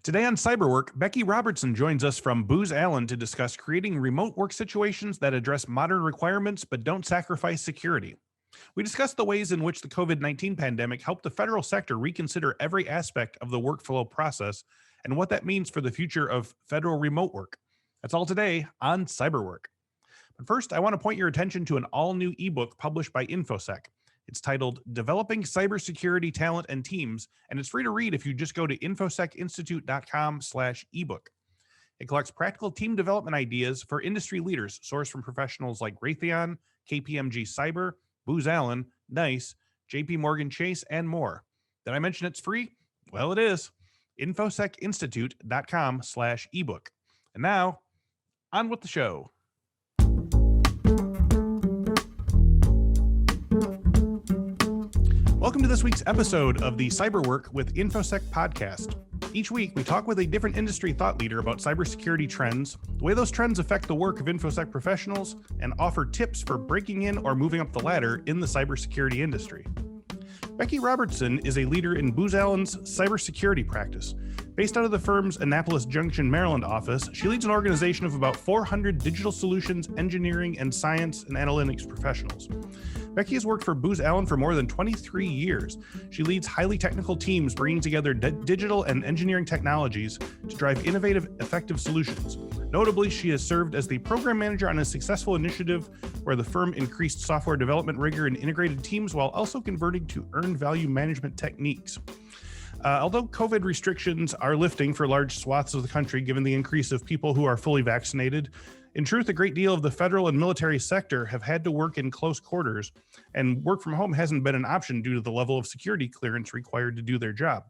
Today on Cyberwork, Becky Robertson joins us from Booz Allen to discuss creating remote work situations that address modern requirements but don't sacrifice security. We discuss the ways in which the COVID-19 pandemic helped the federal sector reconsider every aspect of the workflow process and what that means for the future of federal remote work. That's all today on Cyberwork. But first, I want to point your attention to an all-new ebook published by Infosec. It's titled Developing Cybersecurity Talent and Teams, and it's free to read if you just go to infosecinstitute.com/ebook. It collects practical team development ideas for industry leaders sourced from professionals like Raytheon, KPMG Cyber, Booz Allen, NICE, JP Morgan Chase, and more. Did I mention it's free? Well, it is. infosecinstitute.com/ebook. And now, on with the show. Welcome to this week's episode of the Cyberwork with Infosec podcast. Each week, we talk with a different industry thought leader about cybersecurity trends, the way those trends affect the work of Infosec professionals, and offer tips for breaking in or moving up the ladder in the cybersecurity industry. Becky Robertson is a leader in Booz Allen's cybersecurity practice. Based out of the firm's Annapolis Junction, Maryland office, she leads an organization of about 400 digital solutions, engineering, and science and analytics professionals. Becky has worked for Booz Allen for more than 23 years. She leads highly technical teams bringing together digital and engineering technologies to drive innovative, effective solutions. Notably, she has served as the program manager on a successful initiative where the firm increased software development rigor and integrated teams while also converting to earned value management techniques. Although COVID restrictions are lifting for large swaths of the country, given the increase of people who are fully vaccinated, in truth, a great deal of the federal and military sector have had to work in close quarters, and work from home hasn't been an option due to the level of security clearance required to do their job.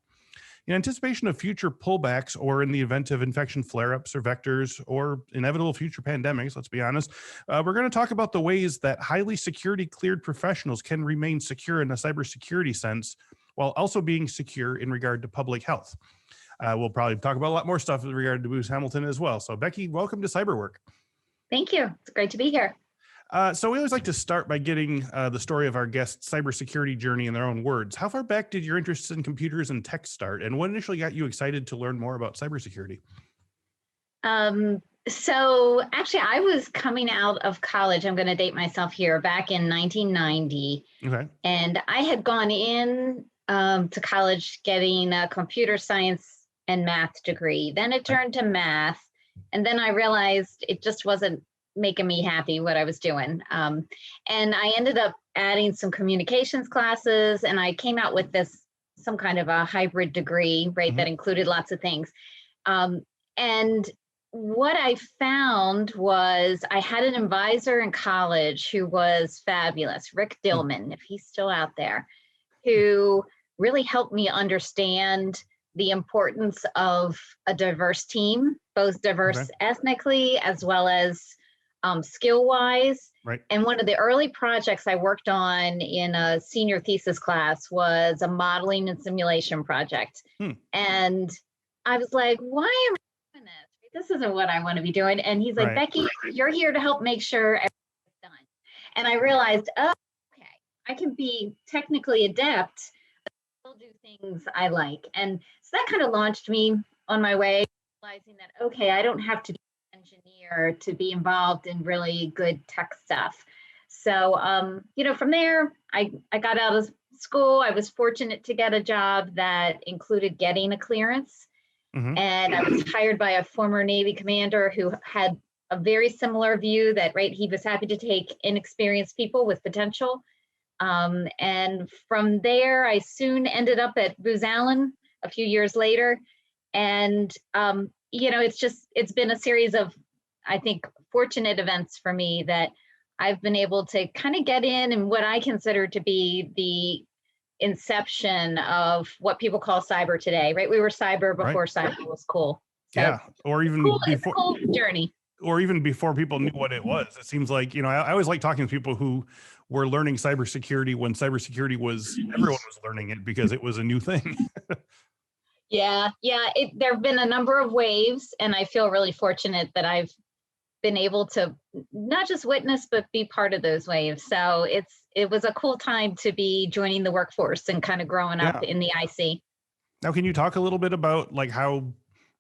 In anticipation of future pullbacks, or in the event of infection flare-ups or vectors, or inevitable future pandemics, let's be honest, we're going to talk about the ways that highly security cleared professionals can remain secure in a cybersecurity sense, while also being secure in regard to public health. We'll probably talk about a lot more stuff in regard to Booz Hamilton as well. So Becky, welcome to Cyberwork. Thank you. It's great to be here. So we always like to start by getting the story of our guest's cybersecurity journey in their own words. How far back did your interest in computers and tech start, and what initially got you excited to learn more about cybersecurity? So actually, I was coming out of college. I'm going to date myself here, back in 1990. Okay. And I had gone in to college getting a computer science and math degree. Then it turned to math. And then I realized it just wasn't making me happy what I was doing. And I ended up adding some communications classes, and I came out with some kind of a hybrid degree, right, that included lots of things. And what I found was I had an advisor in college who was fabulous, Rick Dillman, if he's still out there, who really helped me understand the importance of a diverse team, both diverse ethnically as well as skill-wise. Right. And one of the early projects I worked on in a senior thesis class was a modeling and simulation project. And I was like, why am I doing this? This isn't what I want to be doing. And he's like, Becky, you're here to help make sure everything's done. And I realized, oh, okay, I can be technically adept, but still do things I like. And so that kind of launched me on my way, realizing that, okay, I don't have to be an engineer to be involved in really good tech stuff. So, from there, I got out of school. I was fortunate to get a job that included getting a clearance. And I was hired by a former Navy commander who had a very similar view that, he was happy to take inexperienced people with potential. And from there, I soon ended up at Booz Allen a few years later. And, it's been a series of, I think, fortunate events for me that I've been able to kind of get in what I consider to be the inception of what people call cyber today, right? We were cyber before cyber was cool. So yeah, or even before, it's a cool journey. Or even before people knew what it was. It seems like, I always like talking to people who were learning cybersecurity when cybersecurity was, everyone was learning it because it was a new thing. Yeah. There have been a number of waves, and I feel really fortunate that I've been able to not just witness, but be part of those waves. So it was a cool time to be joining the workforce and kind of growing up in the IC. Now, can you talk a little bit about like how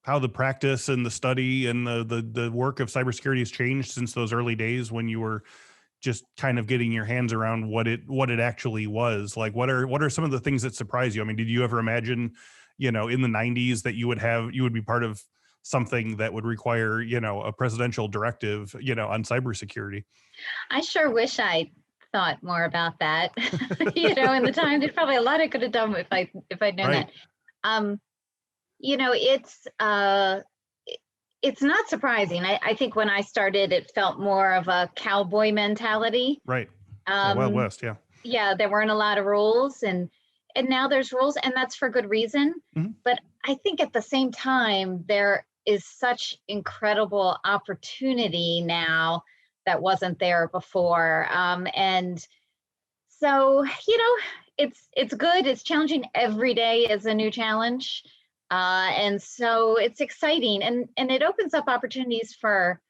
how the practice and the study and the work of cybersecurity has changed since those early days when you were just kind of getting your hands around what it actually was? Like, what are some of the things that surprise you? I mean, did you ever imagine, in the 90s that you would be part of something that would require, a presidential directive, on cybersecurity? I sure wish I thought more about that. In the time, there's probably a lot I could have done if I'd known Right. that. Um, it's not surprising. I think when I started, it felt more of a cowboy mentality. Right. Yeah, Wild Um, West. Yeah. yeah, there weren't a lot of rules, and now there's rules, and that's for good reason. Mhm. But I think at the same time, there is such incredible opportunity now that wasn't there before. And so, it's good. It's challenging. Every day is a new challenge. And so it's exciting, and it opens up opportunities for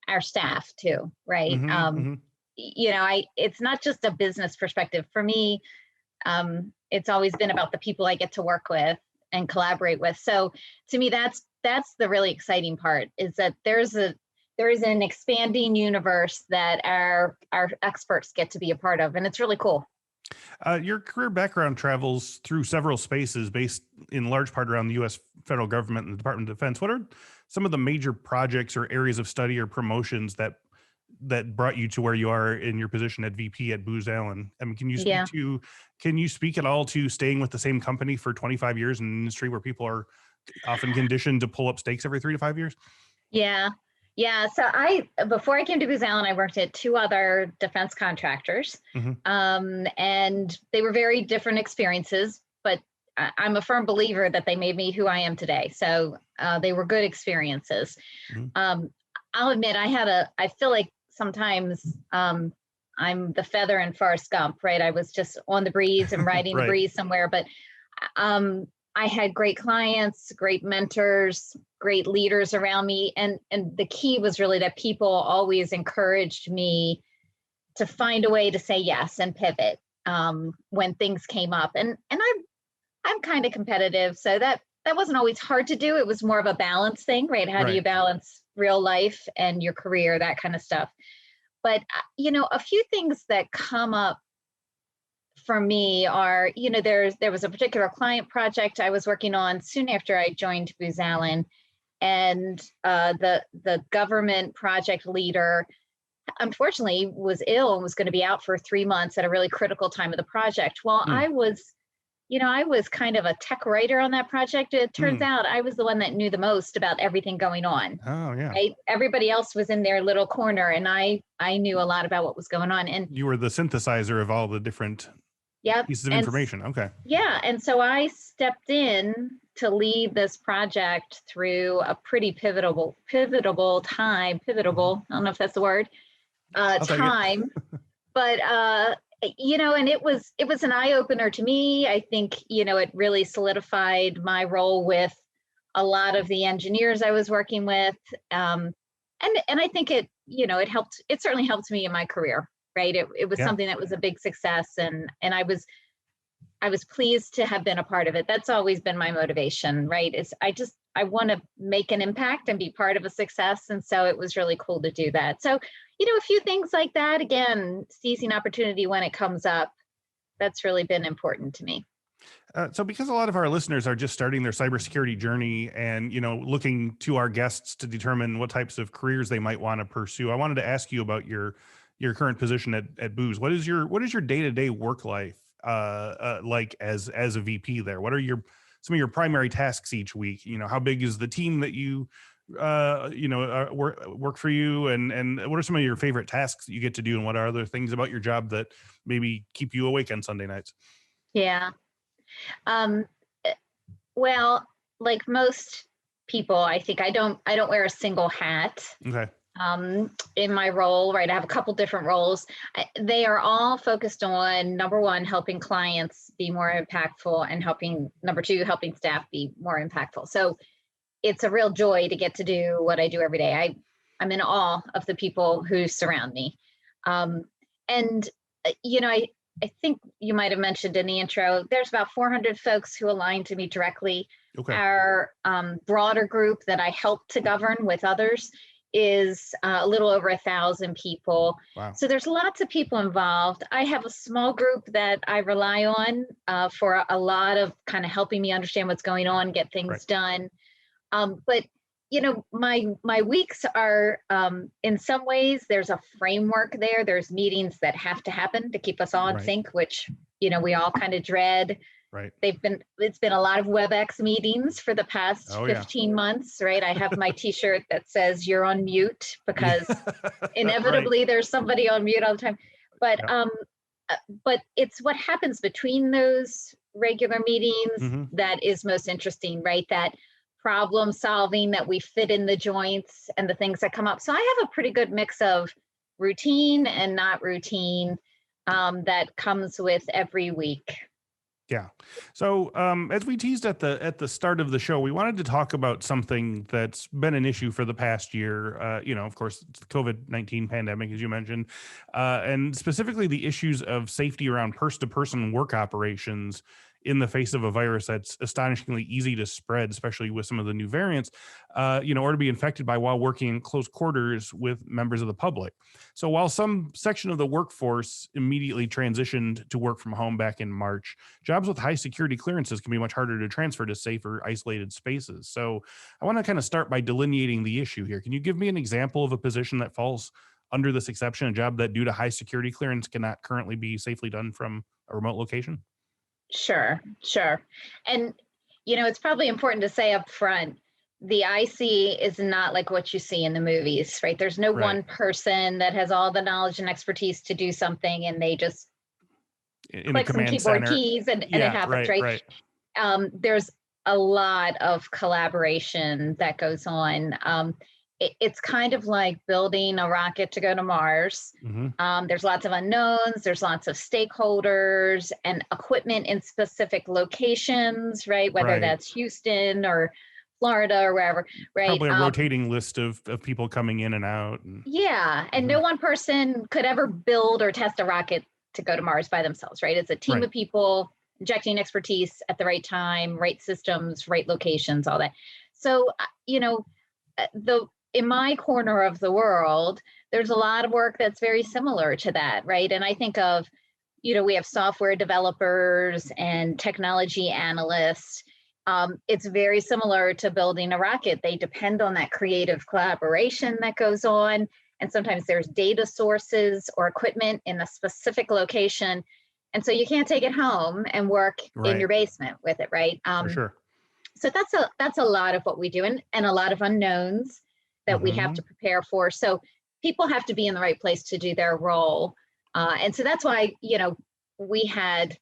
our staff too, right? Hmm. Hmm. It's not just a business perspective for me. It's always been about the people I get to work with and collaborate with. So to me, that's the really exciting part, is that there is an expanding universe that our experts get to be a part of, and it's really cool. Your career background travels through several spaces based in large part around the U.S. federal government and the Department of Defense. What are some of the major projects or areas of study or promotions that brought you to where you are in your position at VP at Booz Allen? I mean, Yeah. can you speak at all to staying with the same company for 25 years in an industry where people are often conditioned to pull up stakes every 3 to 5 years? Yeah. Yeah. So before I came to Booz Allen, I worked at two other defense contractors. Hmm. And they were very different experiences, but I'm a firm believer that they made me who I am today. So they were good experiences. Hmm. I'll admit I feel like sometimes I'm the feather in Forrest Gump, right? I was just on the breeze and riding the Right. breeze somewhere, but I had great clients, great mentors, great leaders around me. And the key was really that people always encouraged me to find a way to say yes and pivot when things came up. And I'm kind of competitive, so that wasn't always hard to do. It was more of a balance thing, right? How do you Right. balance real life and your career, that kind of stuff. But a few things that come up for me are, there was a particular client project I was working on soon after I joined Booz Allen, and the government project leader unfortunately was ill and was going to be out for 3 months at a really critical time of the project. Well, Hmm. I was kind of a tech writer on that project. It turns Hmm. out I was the one that knew the most about everything going on. Oh, yeah. Right? Everybody else was in their little corner, and I knew a lot about what was going on. And You were the synthesizer of all the different yep, pieces of and information. Okay. yeah, and so I stepped in to lead this project through a pretty pivotal time. Mhm. Pivotal, I don't know if that's the word. I'll take it. Time, but and it was an eye opener to me. I think it really solidified my role with a lot of the engineers I was working with, and I think it helped. It certainly helped me in my career. Right, it was Yeah. something that was a big success, and I was pleased to have been a part of it. That's always been my motivation, right? I want to make an impact and be part of a success. And so it was really cool to do that. So, a few things like that, again, seizing opportunity when it comes up, that's really been important to me. So because a lot of our listeners are just starting their cybersecurity journey and, looking to our guests to determine what types of careers they might want to pursue, I wanted to ask you about your current position at Booz. What is your day-to-day work life like as a VP there? What are some of your primary tasks each week? How big is the team that you work for you, and what are some of your favorite tasks that you get to do, and what are other things about your job that maybe keep you awake on Sunday nights? Yeah. Um, eh, well, like most people, I think I don't wear a single hat Okay. in my role, right? I have a couple different roles. They are all focused on, number one, helping clients be more impactful, and number two, helping staff be more impactful. So it's a real joy to get to do what I do every day. I'm in awe of the people who surround me. Um, and, I think you might have mentioned in the intro, there's about 400 folks who align to me directly. Okay. Our broader group that I help to govern with others is a little over 1,000 people. Wow. So there's lots of people involved. I have a small group that I rely on for a lot of kind of helping me understand what's going on, get things done. But my weeks are in some ways there's a framework there. There's meetings that have to happen to keep us all in sync, which we all kind of dread. Right. It's been a lot of WebEx meetings for the past 15 months, right? I have my t-shirt that says you're on mute because inevitably there's somebody on mute all the time. But but it's what happens between those regular meetings that is most interesting, right? That problem solving, that we fit in the joints and the things that come up. So I have a pretty good mix of routine and not routine that comes with every week. Yeah. So as we teased at the start of the show, we wanted to talk about something that's been an issue for the past year. Of course, it's the COVID-19 pandemic, as you mentioned, and specifically the issues of safety around person-to-person work operations in the face of a virus that's astonishingly easy to spread, especially with some of the new variants, or to be infected by while working in close quarters with members of the public. So while some section of the workforce immediately transitioned to work from home back in March, jobs with high security clearances can be much harder to transfer to safer, isolated spaces. So I want to kind of start by delineating the issue here. Can you give me an example of a position that falls under this exception, a job that due to high security clearance cannot currently be safely done from a remote location? Sure. And, it's probably important to say up front, the IC is not like what you see in the movies, right? There's no one person that has all the knowledge and expertise to do something and they just click some keyboard keys and it happens, right? There's a lot of collaboration that goes on. It's kind of like building a rocket to go to Mars. There's lots of unknowns, there's lots of stakeholders and equipment in specific locations, right? Whether that's Houston or Florida or wherever, right? Probably a rotating list of people coming in and out. And no one person could ever build or test a rocket to go to Mars by themselves, right? It's a team of people injecting expertise at the right time, right systems, right locations, all that. So, in my corner of the world, there's a lot of work that's very similar to that, right? And I think of, we have software developers and technology analysts. It's very similar to building a rocket. They depend on that creative collaboration that goes on. And sometimes there's data sources or equipment in a specific location. And so you can't take it home and work in your basement with it, right? For sure. So that's a lot of what we do, and a lot of unknowns that we have to prepare for. So people have to be in the right place to do their role. And so that's why, we had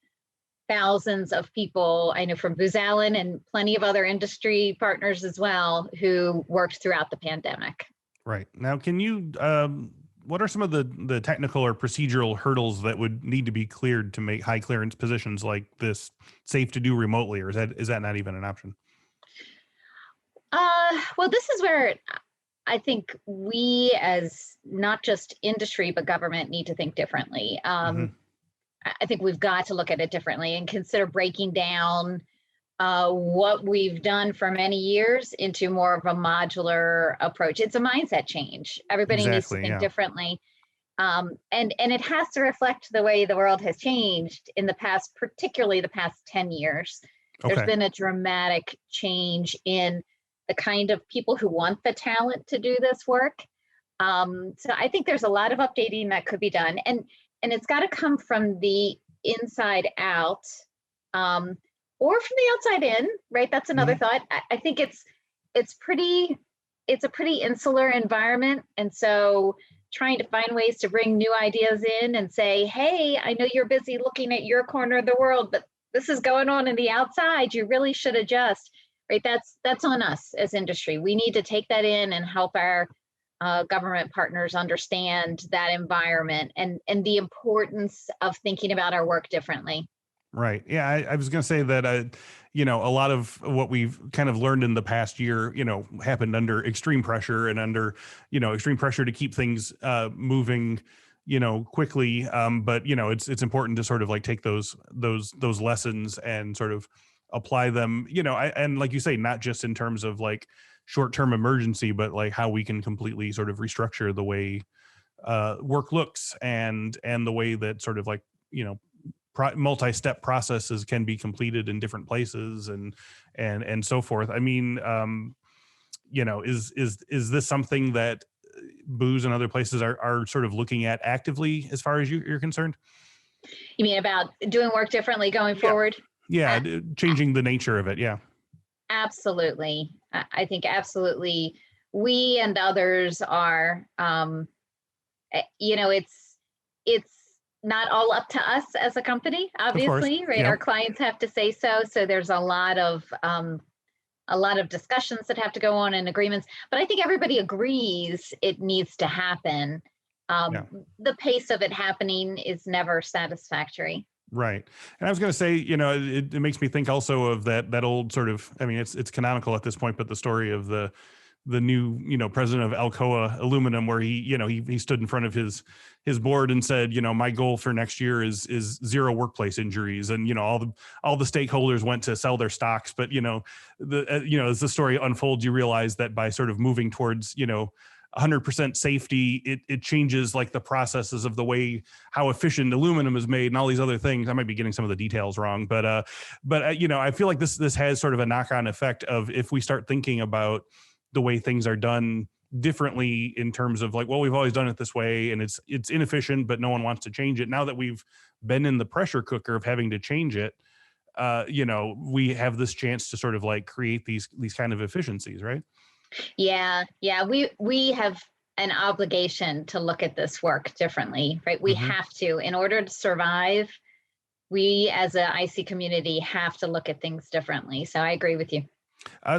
thousands of people, I know from Booz Allen and plenty of other industry partners as well, who worked throughout the pandemic. Right. Now, can you, what are some of the technical or procedural hurdles that would need to be cleared to make high clearance positions like this safe to do remotely, or is that not even an option? Well, this is where I think we, as not just industry, but government, need to think differently. I think we've got to look at it differently and consider breaking down what we've done for many years into more of a modular approach. It's a mindset change. Everybody needs to think differently. And it has to reflect the way the world has changed in the past, particularly the past 10 years. There's been a dramatic change in the kind of people who want the talent to do this work. So I think there's a lot of updating that could be done, and it's got to come from the inside out, or from the outside in, right? That's another thought. I think it's a pretty insular environment, and so trying to find ways to bring new ideas in and say, hey, I know you're busy looking at your corner of the world, but this is going on in the outside. You really should adjust. Right, that's on us as industry. We need to take that in and help our government partners understand that environment and the importance of thinking about our work differently. Right. Yeah, I was going to say that, a lot of what we've kind of learned in the past year, happened under extreme pressure and under, extreme pressure to keep things moving, quickly. But, it's important to sort of like take those lessons and sort of apply them, and like you say, not just in terms of like short-term emergency, but like how we can completely sort of restructure the way work looks and the way that sort of like, multi-step processes can be completed in different places and so forth. I mean, is this something that Booz and other places are sort of looking at actively as far as you're concerned? You mean about doing work differently going forward? Yeah, changing the nature of it. Yeah. Absolutely. I think absolutely we and others are, it's not all up to us as a company, obviously, right? Yeah. Our clients have to say so. So there's a lot of discussions that have to go on and agreements, but I think everybody agrees it needs to happen. The pace of it happening is never satisfactory. Right. And I was going to say, it makes me think also of that old sort of, I mean, it's canonical at this point, but the story of the new, president of Alcoa Aluminum, where he stood in front of his board and said, my goal for next year is zero workplace injuries. And, all the stakeholders went to sell their stocks. But, as the story unfolds, you realize that by sort of moving towards, 100% safety, it changes like the processes of the way how efficient aluminum is made and all these other things. I might be getting some of the details wrong, but I feel like this has sort of a knock-on effect of if we start thinking about the way things are done differently in terms of like, well, we've always done it this way and it's inefficient, but no one wants to change it. Now that we've been in the pressure cooker of having to change it, we have this chance to sort of like create these kind of efficiencies, right? Yeah. We have an obligation to look at this work differently, right? We have to, in order to survive, we as an IC community have to look at things differently. So I agree with you.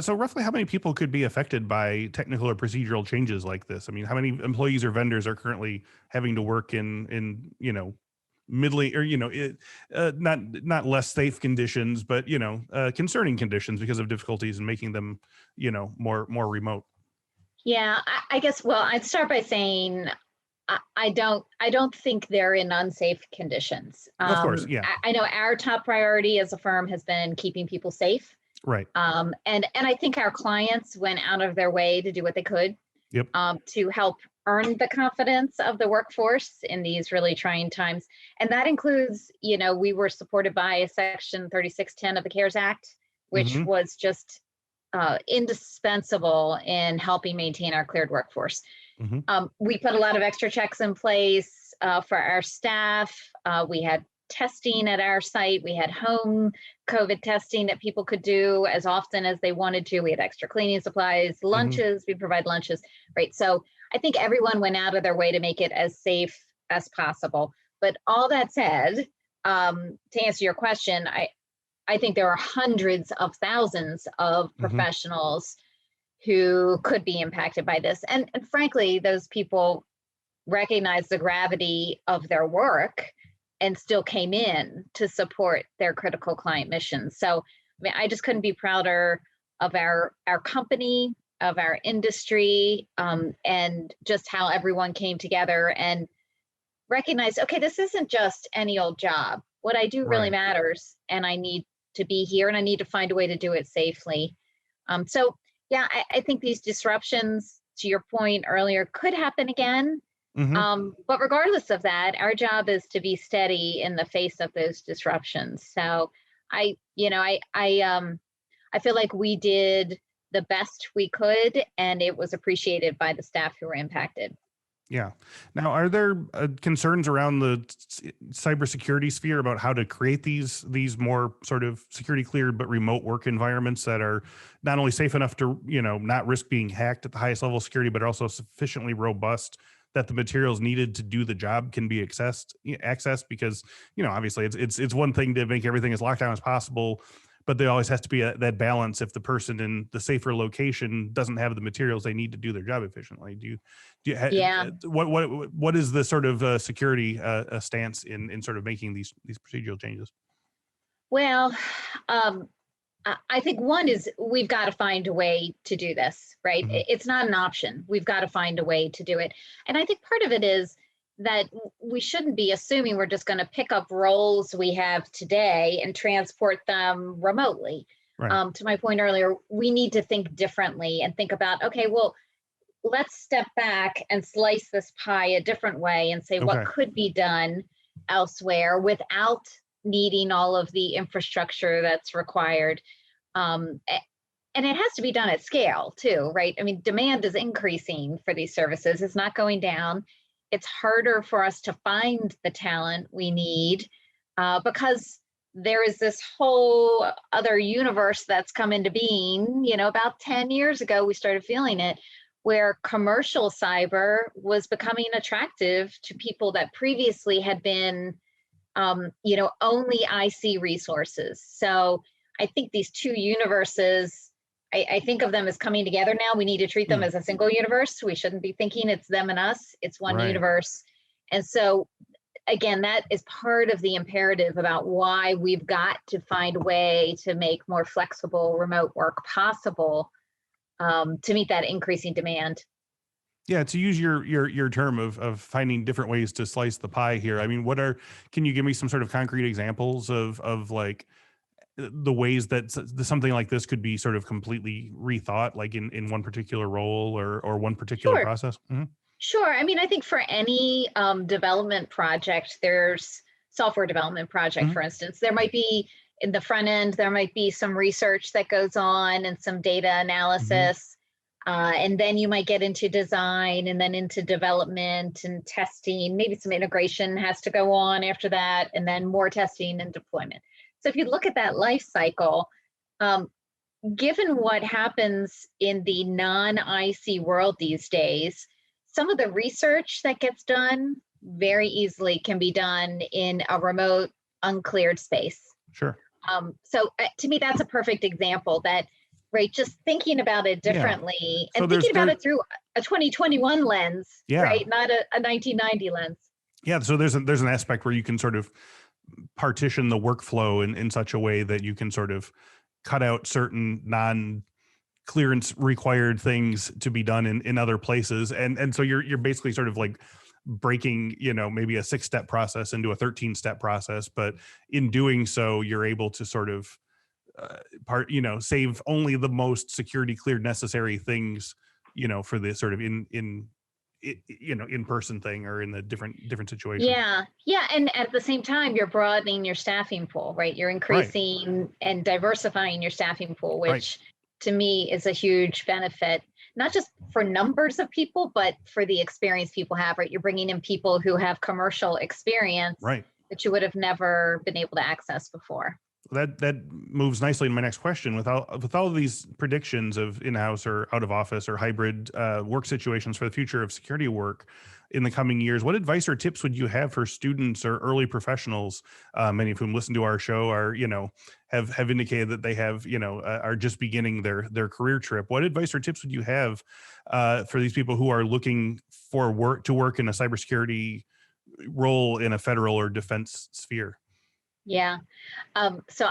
So roughly how many people could be affected by technical or procedural changes like this? I mean, how many employees or vendors are currently having to work in middling or, not less safe conditions, but, concerning conditions because of difficulties in making them, more remote? Yeah, I guess, well, I'd start by saying I don't think they're in unsafe conditions. Of course, yeah. I know our top priority as a firm has been keeping people safe. Right. And I think our clients went out of their way to do what they could to help earn the confidence of the workforce in these really trying times. And that includes, we were supported by Section 3610 of the CARES Act, which was just indispensable in helping maintain our cleared workforce. We put a lot of extra checks in place for our staff. We had testing at our site. We had home COVID testing that people could do as often as they wanted to. We had extra cleaning supplies, lunches. We provide lunches, right? So I think everyone went out of their way to make it as safe as possible. But all that said, to answer your question, I think there are hundreds of thousands of professionals who could be impacted by this. And frankly, those people recognize the gravity of their work and still came in to support their critical client missions. So, I mean, I just couldn't be prouder of our company, of our industry, and just how everyone came together and recognized, okay, this isn't just any old job. What I do really matters, and I need to be here, and I need to find a way to do it safely. So, yeah, I think these disruptions, to your point earlier, could happen again. But regardless of that, our job is to be steady in the face of those disruptions. So I feel like we did the best we could, and it was appreciated by the staff who were impacted. Yeah. Now, are there concerns around the cybersecurity sphere about how to create these more sort of security cleared but remote work environments that are not only safe enough to, not risk being hacked at the highest level of security, but also sufficiently robust that the materials needed to do the job can be accessed? Because, obviously it's one thing to make everything as locked down as possible, but there always has to be that balance if the person in the safer location doesn't have the materials they need to do their job efficiently. What is the sort of security stance in sort of making these procedural changes? Well, I think one is we've got to find a way to do this, right? It's not an option. We've got to find a way to do it. And I think part of it is that we shouldn't be assuming we're just going to pick up roles we have today and transport them remotely. Right. To my point earlier, we need to think differently and think about, okay, well, let's step back and slice this pie a different way and say what Okay. could be done elsewhere without needing all of the infrastructure that's required. And it has to be done at scale too, right? I mean, demand is increasing for these services. It's not going down. It's harder for us to find the talent we need because there is this whole other universe that's come into being. About 10 years ago, we started feeling it, where commercial cyber was becoming attractive to people that previously had been, only IC resources. So I think these two universes, I think of them as coming together now. We need to treat them as a single universe. We shouldn't be thinking it's them and us. It's one universe. And so, again, that is part of the imperative about why we've got to find a way to make more flexible remote work possible to meet that increasing demand. Yeah, to use your term of finding different ways to slice the pie here. I mean, can you give me some sort of concrete examples of like the ways that something like this could be sort of completely rethought, like in one particular role or one particular Sure. process? Mm-hmm. Sure. I mean, I think for any development project, there's software development project, for instance, there might be in the front end, there might be some research that goes on and some data analysis. And then you might get into design and then into development and testing. Maybe some integration has to go on after that, and then more testing and deployment. So if you look at that life cycle, given what happens in the non-IC world these days, some of the research that gets done very easily can be done in a remote, uncleared space. Sure. So to me, that's a perfect example that, right, just thinking about it differently and thinking about it through a 2021 lens, right, not a 1990 lens. Yeah, so there's an aspect where you can sort of partition the workflow in such a way that you can sort of cut out certain non-clearance required things to be done in other places, and so you're basically sort of like breaking maybe a 6-step process into a 13-step process, but in doing so you're able to sort of save only the most security cleared necessary things for the sort of in-person thing or in the different situation. Yeah. And at the same time, you're broadening your staffing pool, right? You're increasing and diversifying your staffing pool, which to me is a huge benefit, not just for numbers of people, but for the experience people have, right? You're bringing in people who have commercial experience that you would have never been able to access before. That moves nicely in my next question. With all of these predictions of in-house or out of office or hybrid work situations for the future of security work in the coming years, what advice or tips would you have for students or early professionals, many of whom listen to our show are have indicated that they have are just beginning their career trip? What advice or tips would you have for these people who are looking for work in a cybersecurity role in a federal or defense sphere? Yeah. So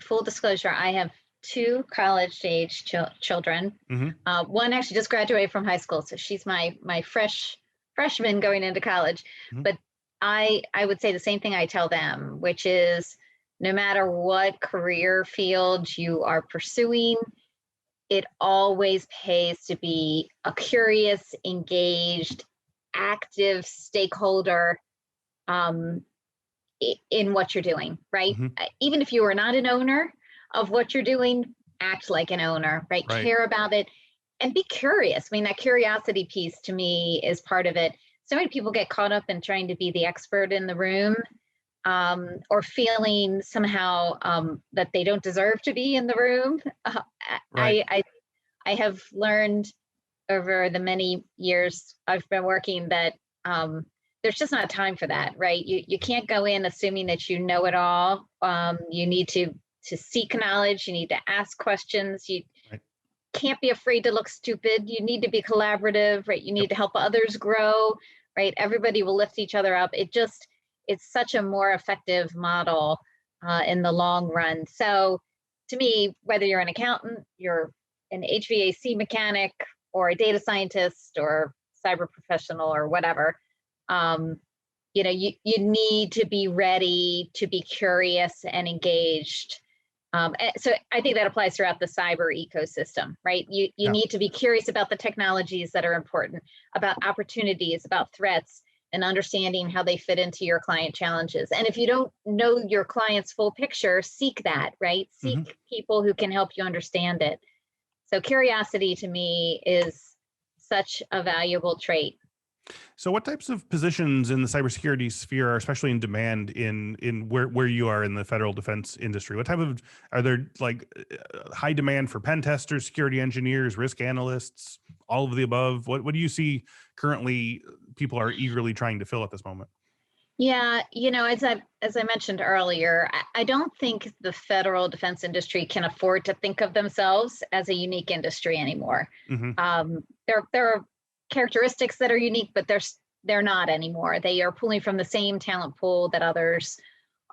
full disclosure, I have 2 college-age children. One actually just graduated from high school, so she's my freshman going into college. But I would say the same thing I tell them, which is no matter what career field you are pursuing, it always pays to be a curious, engaged, active stakeholder in what you're doing, right? Even if you are not an owner of what you're doing, act like an owner, right? Care about it and be curious. I mean, that curiosity piece to me is part of it. So many people get caught up in trying to be the expert in the room or feeling somehow that they don't deserve to be in the room. I have learned over the many years I've been working that there's just not time for that, right? You can't go in assuming that you know it all. You need to seek knowledge. You need to ask questions. You can't be afraid to look stupid. You need to be collaborative, right? You need to help others grow, right? Everybody will lift each other up. It's such a more effective model in the long run. So to me, whether you're an accountant, you're an HVAC mechanic, or a data scientist, or cyber professional, or whatever, you need to be ready to be curious and engaged. So I think that applies throughout the cyber ecosystem, right? You need to be curious about the technologies that are important, about opportunities, about threats, and understanding how they fit into your client challenges. And if you don't know your client's full picture, seek that, right? Seek people who can help you understand it. So curiosity to me is such a valuable trait. So what types of positions in the cybersecurity sphere are especially in demand in where you are in the federal defense industry? What type of, are there like high demand for pen testers, security engineers, risk analysts, all of the above? What do you see currently people are eagerly trying to fill at this moment? Yeah, as I mentioned earlier, I don't think the federal defense industry can afford to think of themselves as a unique industry anymore. There are characteristics that are unique, but they're not anymore. They are pulling from the same talent pool that others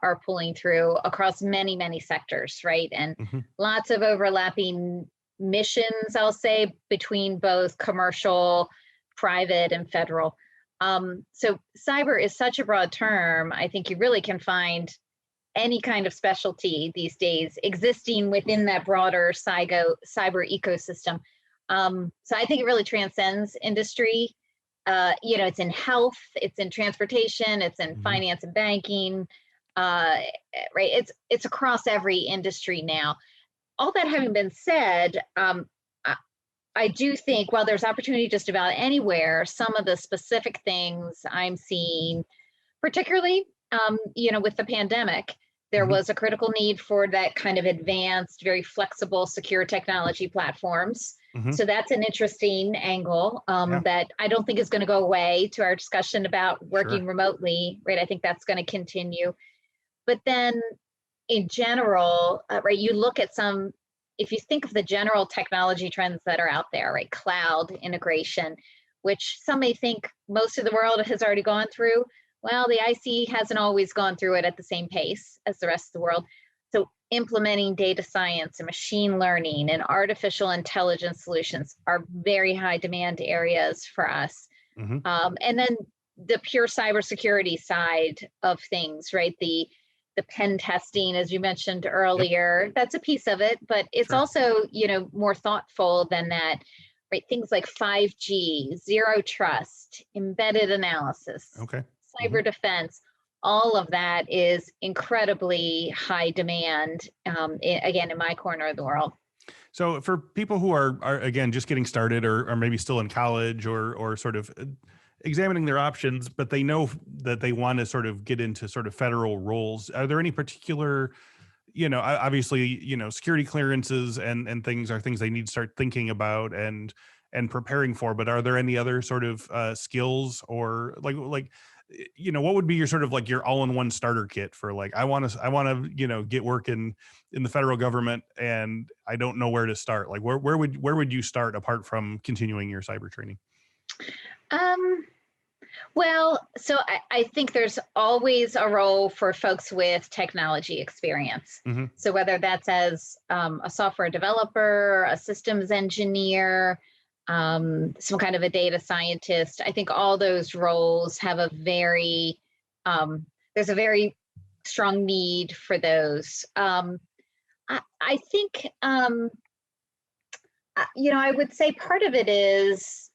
are pulling through across many, many sectors, right? And lots of overlapping missions, I'll say, between both commercial, private, and federal. So cyber is such a broad term. I think you really can find any kind of specialty these days existing within that broader cyber ecosystem. So I think it really transcends industry. It's in health, it's in transportation, it's in finance and banking, right? It's across every industry now. All that having been said, I do think while there's opportunity just about anywhere, some of the specific things I'm seeing, particularly, with the pandemic, there was a critical need for that kind of advanced, very flexible, secure technology platforms. So that's an interesting angle that I don't think is going to go away to our discussion about working remotely, right? I think that's going to continue. But then in general, right, you look at if you think of the general technology trends that are out there, right? Cloud integration, which some may think most of the world has already gone through. Well, the IC hasn't always gone through it at the same pace as the rest of the world. So implementing data science and machine learning and artificial intelligence solutions are very high demand areas for us. And then the pure cybersecurity side of things, right? The pen testing, as you mentioned earlier, that's a piece of it, but it's also, more thoughtful than that, right? Things like 5G, zero trust, embedded analysis, cyber defense, all of that is incredibly high demand, again, in my corner of the world. So for people who are again, just getting started or maybe still in college or sort of examining their options, but they know that they want to sort of get into sort of federal roles, are there any particular, obviously, security clearances and things are things they need to start thinking about and preparing for, but are there any other sort of skills or like what would be your sort of like your all-in-one starter kit for like, I want to, get working in the federal government and I don't know where to start. Like where would you start apart from continuing your cyber training? Well, so I think there's always a role for folks with technology experience. So whether that's as a software developer, a systems engineer, some kind of a data scientist, I think all those roles have there's a very strong need for those. I think, I would say part of it is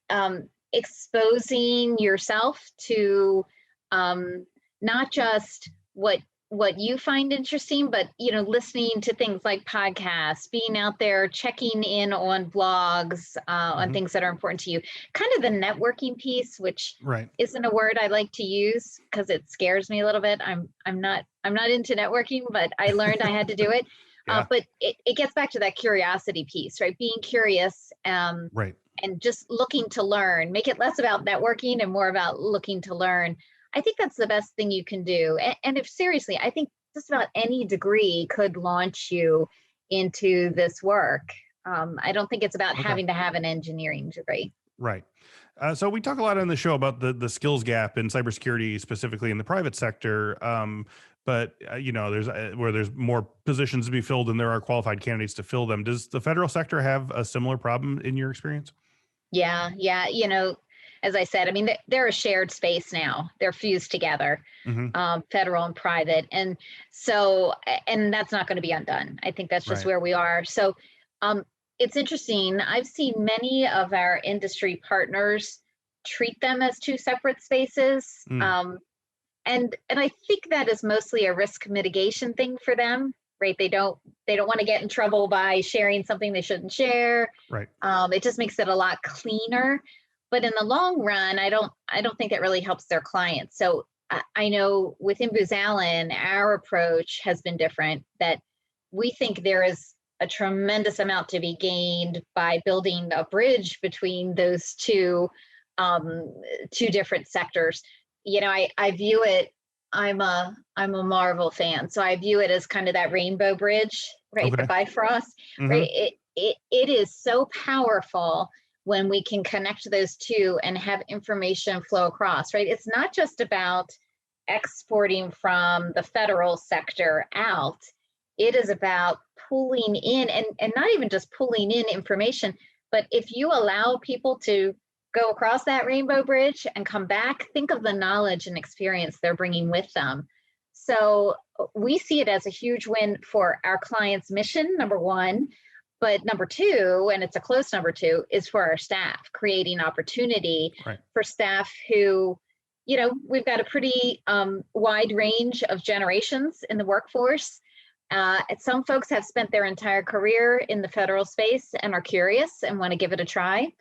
exposing yourself to not just what you find interesting, but listening to things like podcasts, being out there, checking in on blogs, on things that are important to you. Kind of the networking piece, which isn't a word I like to use because it scares me a little bit. I'm not into networking, but I learned I had to do it. But it gets back to that curiosity piece, right? Being curious, and just looking to learn. Make it less about networking and more about looking to learn. I think that's the best thing you can do. And if seriously, I think just about any degree could launch you into this work. I don't think it's about having to have an engineering degree. Right. So we talk a lot on the show about the skills gap in cybersecurity, specifically in the private sector. But there's where there's more positions to be filled than there are qualified candidates to fill them. Does the federal sector have a similar problem in your experience? Yeah. as I said, I mean, they're a shared space now. They're fused together, federal and private. And so, and that's not going to be undone. I think that's just where we are. So it's interesting. I've seen many of our industry partners treat them as two separate spaces. And I think that is mostly a risk mitigation thing for them, right? They don't want to get in trouble by sharing something they shouldn't share. Right. It just makes it a lot cleaner. But in the long run, I don't think that really helps their clients. So I know within Booz Allen, our approach has been different, that we think there is a tremendous amount to be gained by building a bridge between those two different sectors. You know, I view it, I'm a Marvel fan, so I view it as kind of that rainbow bridge, right? The Bifrost, right? It is so powerful when we can connect those two and have information flow across, right? It's not just about exporting from the federal sector out. It is about pulling in, and not even just pulling in information, but if you allow people to go across that rainbow bridge and come back, think of the knowledge and experience they're bringing with them. So we see it as a huge win for our clients' mission, number one, but number two, and it's a close number two, is for our staff, creating opportunity for staff who, you know, we've got a pretty wide range of generations in the workforce. Some folks have spent their entire career in the federal space and are curious and want to give it a try.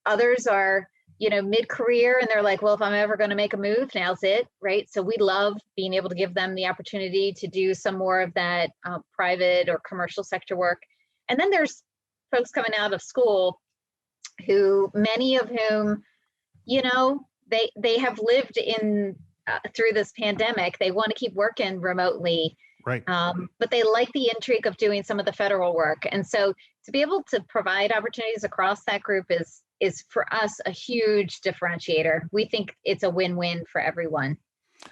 Others are, you know, mid-career and they're like, well, if I'm ever going to make a move, now's it, right? So we love being able to give them the opportunity to do some more of that private or commercial sector work. And then there's folks coming out of school who, many of whom, you know, they have lived in through this pandemic. They want to keep working remotely. Right. But they like the intrigue of doing some of the federal work. And so to be able to provide opportunities across that group is for us a huge differentiator. We think it's a win-win for everyone.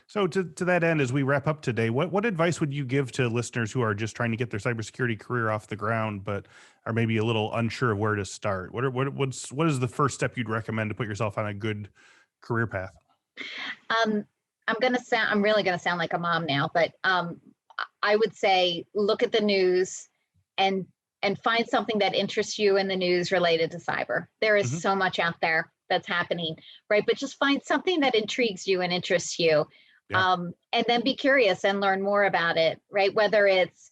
So to that end, as we wrap up today, what advice would you give to listeners who are just trying to get their cybersecurity career off the ground, but are maybe a little unsure of where to start? What is the first step you'd recommend to put yourself on a good career path? I'm really gonna sound like a mom now, but I would say look at the news and find something that interests you in the news related to cyber. There is so much out there that's happening, right? But just find something that intrigues you and interests you. And then be curious and learn more about it, right? Whether it's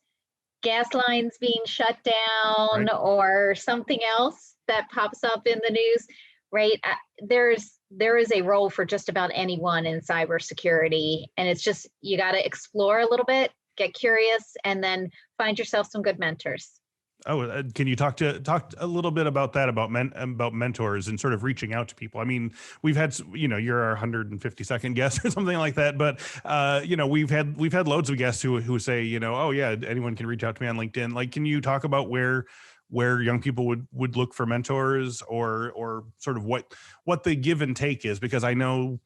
gas lines being shut down or something else that pops up in the news, right? There is a role for just about anyone in cybersecurity. And it's just, you got to explore a little bit, get curious, and then find yourself some good mentors. Oh, can you talk a little bit about that, about mentors and sort of reaching out to people? I mean, we've had, you know, you're our 152nd guest or something like that, but you know, we've had loads of guests who say, you know, oh yeah, anyone can reach out to me on LinkedIn. Like, can you talk about where young people would look for mentors, or sort of what the give and take is? Because I know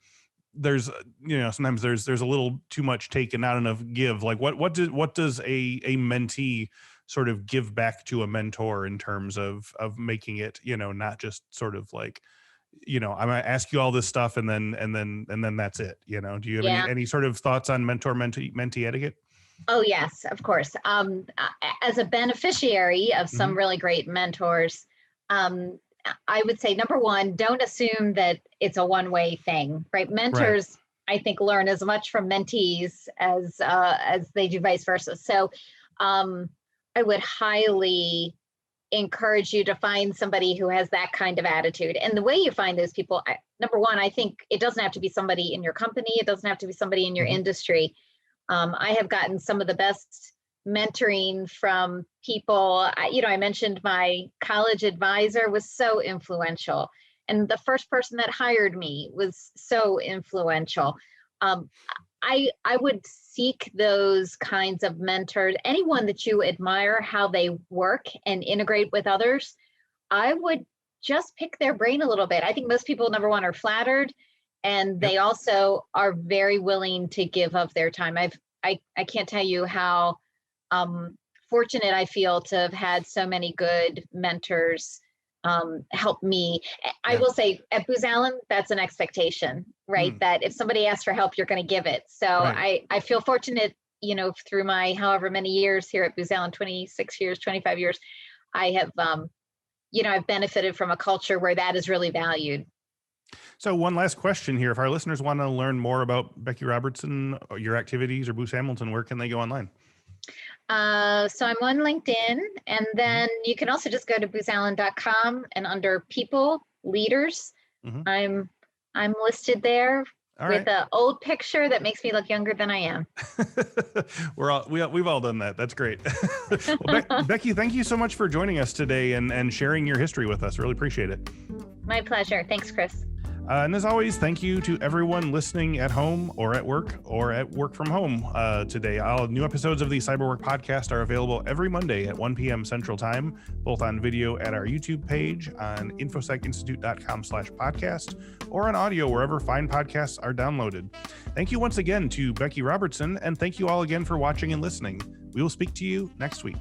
there's, you know, sometimes there's a little too much take and not enough give. Like what does a mentee sort of give back to a mentor in terms of making it, you know, not just sort of like, you know, I'm gonna ask you all this stuff and then that's it, you know? Do you have any sort of thoughts on mentee etiquette? Oh yes, of course. As a beneficiary of some really great mentors, I would say, number one, don't assume that it's a one-way thing, right? Mentors, I think, learn as much from mentees as they do vice versa. So I would highly encourage you to find somebody who has that kind of attitude. And the way you find those people, number one, I think it doesn't have to be somebody in your company. It doesn't have to be somebody in your industry. I have gotten some of the best mentoring from people. I mentioned my college advisor was so influential, and the first person that hired me was so influential. I would seek those kinds of mentors. Anyone that you admire how they work and integrate with others, I would just pick their brain a little bit. I think most people, number one, are flattered, and they also are very willing to give of their time. I can't tell you how fortunate I feel to have had so many good mentors help me. I will say at Booz Allen, that's an expectation, right? That if somebody asks for help, you're going to give it. So I feel fortunate, through my however many years here at Booz Allen, 26 years, 25 years, I have, I've benefited from a culture where that is really valued. So one last question here. If our listeners want to learn more about Becky Robertson, or your activities, or Booz Hamilton, where can they go online? So I'm on LinkedIn, and then you can also just go to boozallen.com, and under people, leaders, I'm listed there with an old picture that makes me look younger than I am. We've all done that. That's great. Well, Becky, thank you so much for joining us today and sharing your history with us. Really appreciate it. My pleasure. Thanks, Chris. And as always, thank you to everyone listening at home or at work from home today. New episodes of the Cyberwork podcast are available every Monday at 1 p.m. Central Time, both on video at our YouTube page, on infosecinstitute.com/podcast, or on audio wherever fine podcasts are downloaded. Thank you once again to Becky Robertson, and thank you all again for watching and listening. We will speak to you next week.